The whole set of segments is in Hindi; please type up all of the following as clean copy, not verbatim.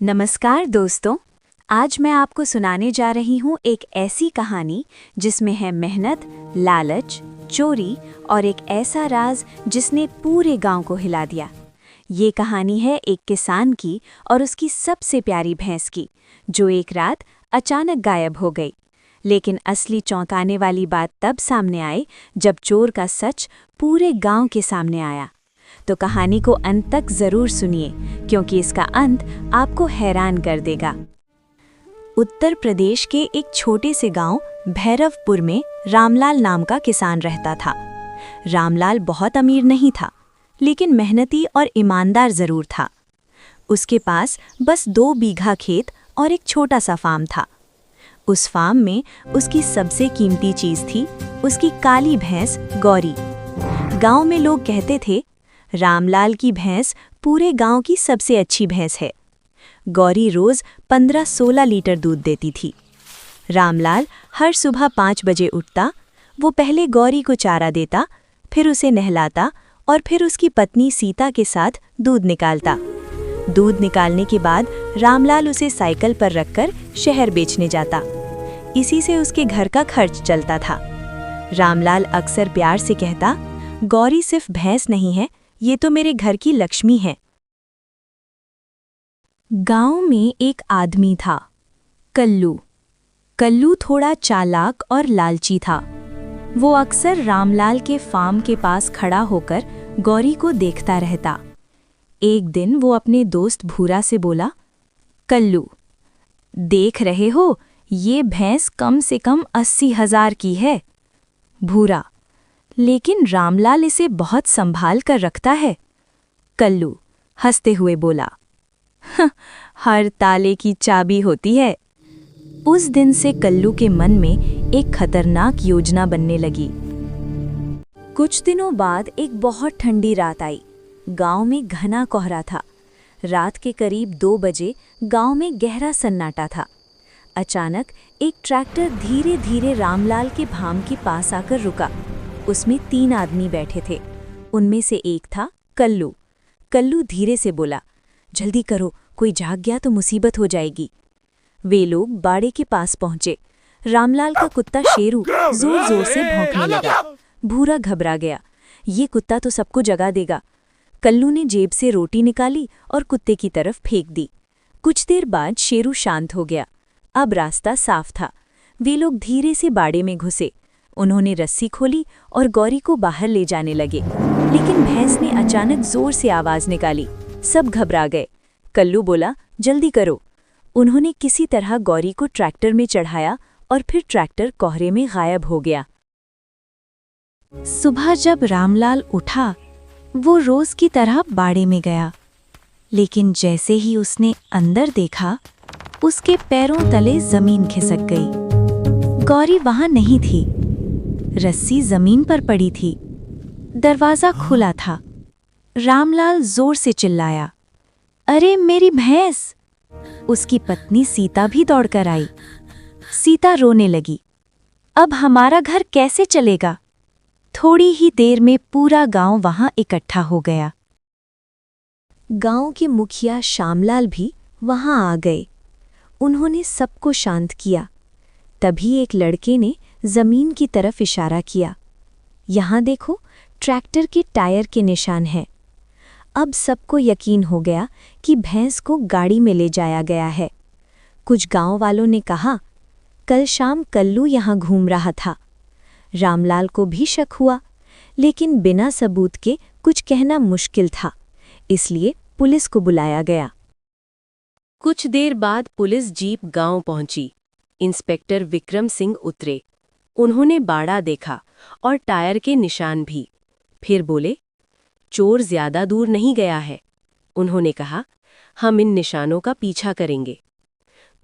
नमस्कार दोस्तों, आज मैं आपको सुनाने जा रही हूँ एक ऐसी कहानी जिसमें है मेहनत, लालच, चोरी और एक ऐसा राज जिसने पूरे गांव को हिला दिया। ये कहानी है एक किसान की और उसकी सबसे प्यारी भैंस की, जो एक रात अचानक गायब हो गई। लेकिन असली चौंकाने वाली बात तब सामने आई जब चोर का सच पूरे गांव के सामने आया। तो कहानी को अंत तक जरूर सुनिए, क्योंकि इसका अंत आपको हैरान कर देगा। उत्तर प्रदेश के एक छोटे से गांव भैरवपुर में रामलाल नाम का किसान रहता था। रामलाल बहुत अमीर नहीं था, लेकिन मेहनती और ईमानदार जरूर था। उसके पास बस 2 बीघा खेत और एक छोटा सा फार्म था। उस फार्म में उसकी सबसे कीमती चीज थी उसकी काली भैंस गौरी। गांव में लोग कहते थे, रामलाल की भैंस पूरे गांव की सबसे अच्छी भैंस है। गौरी रोज 15-16 लीटर दूध देती थी। रामलाल हर सुबह 5 बजे उठता। वो पहले गौरी को चारा देता, फिर उसे नहलाता और फिर उसकी पत्नी सीता के साथ दूध निकालता। दूध निकालने के बाद रामलाल उसे साइकिल पर रखकर शहर बेचने जाता। इसी से उसके घर का खर्च चलता था। रामलाल अक्सर प्यार से कहता, गौरी सिर्फ भैंस नहीं है, ये तो मेरे घर की लक्ष्मी है। गांव में एक आदमी था, कल्लू। कल्लू थोड़ा चालाक और लालची था। वो अक्सर रामलाल के फार्म के पास खड़ा होकर गौरी को देखता रहता। एक दिन वो अपने दोस्त भूरा से बोला, कल्लू, देख रहे हो, ये भैंस कम से कम 80,000 की है। भूरा, लेकिन रामलाल इसे बहुत संभाल कर रखता है। कल्लू हंसते हुए बोला, हर ताले की चाबी होती है। उस दिन से कल्लू के मन में एक खतरनाक योजना बनने लगी। कुछ दिनों बाद एक बहुत ठंडी रात आई। गांव में घना कोहरा था। रात के करीब 2 बजे गांव में गहरा सन्नाटा था। अचानक एक ट्रैक्टर धीरे धीरे रामलाल के फार्म के पास आकर रुका। उसमें 3 आदमी बैठे थे। उनमें से एक था कल्लू। कल्लू धीरे से बोला, जल्दी करो, कोई जाग गया तो मुसीबत हो जाएगी। वे लोग बाड़े के पास पहुंचे। रामलाल का कुत्ता शेरू जोर जोर से भौंकने लगा। भूरा घबरा गया, ये कुत्ता तो सबको जगा देगा। कल्लू ने जेब से रोटी निकाली और कुत्ते की तरफ फेंक दी। कुछ देर बाद शेरू शांत हो गया। अब रास्ता साफ था। वे लोग धीरे से बाड़े में घुसे। उन्होंने रस्सी खोली और गौरी को बाहर ले जाने लगे, लेकिन भैंस ने अचानक जोर से आवाज निकाली। सब घबरा गए। कल्लू बोला, जल्दी करो। उन्होंने किसी तरह गौरी को ट्रैक्टर में चढ़ाया और फिर ट्रैक्टर कोहरे में गायब हो गया। सुबह जब रामलाल उठा, वो रोज की तरह बाड़े में गया, लेकिन जैसे ही उसने अंदर देखा, उसके पैरों तले जमीन खिसक गई। गौरी वहां नहीं थी। रस्सी जमीन पर पड़ी थी। दरवाजा खुला था। रामलाल जोर से चिल्लाया, अरे मेरी भैंस! उसकी पत्नी सीता भी दौड़कर आई। सीता रोने लगी, अब हमारा घर कैसे चलेगा? थोड़ी ही देर में पूरा गांव वहां इकट्ठा हो गया। गांव के मुखिया श्यामलाल भी वहां आ गए। उन्होंने सबको शांत किया। तभी एक लड़के ने जमीन की तरफ इशारा किया। यहाँ देखो, ट्रैक्टर के टायर के निशान हैं। अब सबको यकीन हो गया कि भैंस को गाड़ी में ले जाया गया है। कुछ गांव वालों ने कहा, कल शाम कल्लू यहाँ घूम रहा था। रामलाल को भी शक हुआ, लेकिन बिना सबूत के कुछ कहना मुश्किल था, इसलिए पुलिस को बुलाया गया। कुछ देर बाद पुलिस जीप गांव पहुंची। इंस्पेक्टर विक्रम सिंह उतरे। उन्होंने बाड़ा देखा और टायर के निशान भी। फिर बोले, चोर ज्यादा दूर नहीं गया है। उन्होंने कहा, हम इन निशानों का पीछा करेंगे।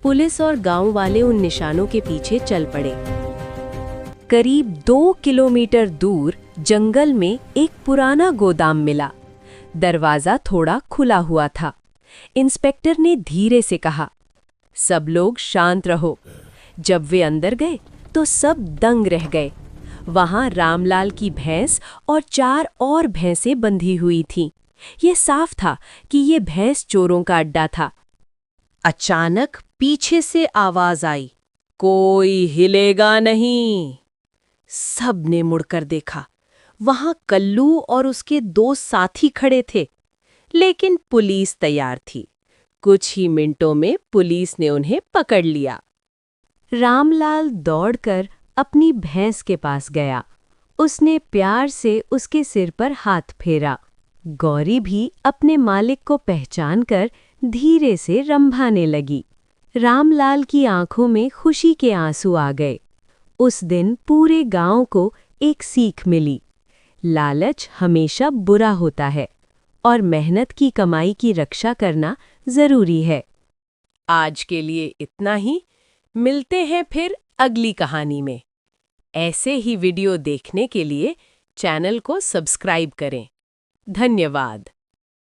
पुलिस और गांव वाले उन निशानों के पीछे चल पड़े। करीब 2 किलोमीटर दूर जंगल में एक पुराना गोदाम मिला। दरवाजा थोड़ा खुला हुआ था। इंस्पेक्टर ने धीरे से कहा, सब लोग शांत रहो। जब वे अंदर गए तो सब दंग रह गए। वहां रामलाल की भैंस और 4 और भैंसें बंधी हुई थीं। ये साफ था कि ये भैंस चोरों का अड्डा था। अचानक पीछे से आवाज आई, कोई हिलेगा नहीं। सबने मुड़कर देखा। वहां कल्लू और उसके 2 साथी खड़े थे, लेकिन पुलिस तैयार थी। कुछ ही मिनटों में पुलिस ने उन्हें पकड़ लिया। रामलाल दौड़कर अपनी भैंस के पास गया। उसने प्यार से उसके सिर पर हाथ फेरा। गौरी भी अपने मालिक को पहचानकर धीरे से रंभाने लगी। रामलाल की आंखों में खुशी के आंसू आ गए। उस दिन पूरे गांव को एक सीख मिली। लालच हमेशा बुरा होता है और मेहनत की कमाई की रक्षा करना जरूरी है। आज के लिए इतना ही। मिलते हैं फिर अगली कहानी में। ऐसे ही वीडियो देखने के लिए चैनल को सब्सक्राइब करें। धन्यवाद।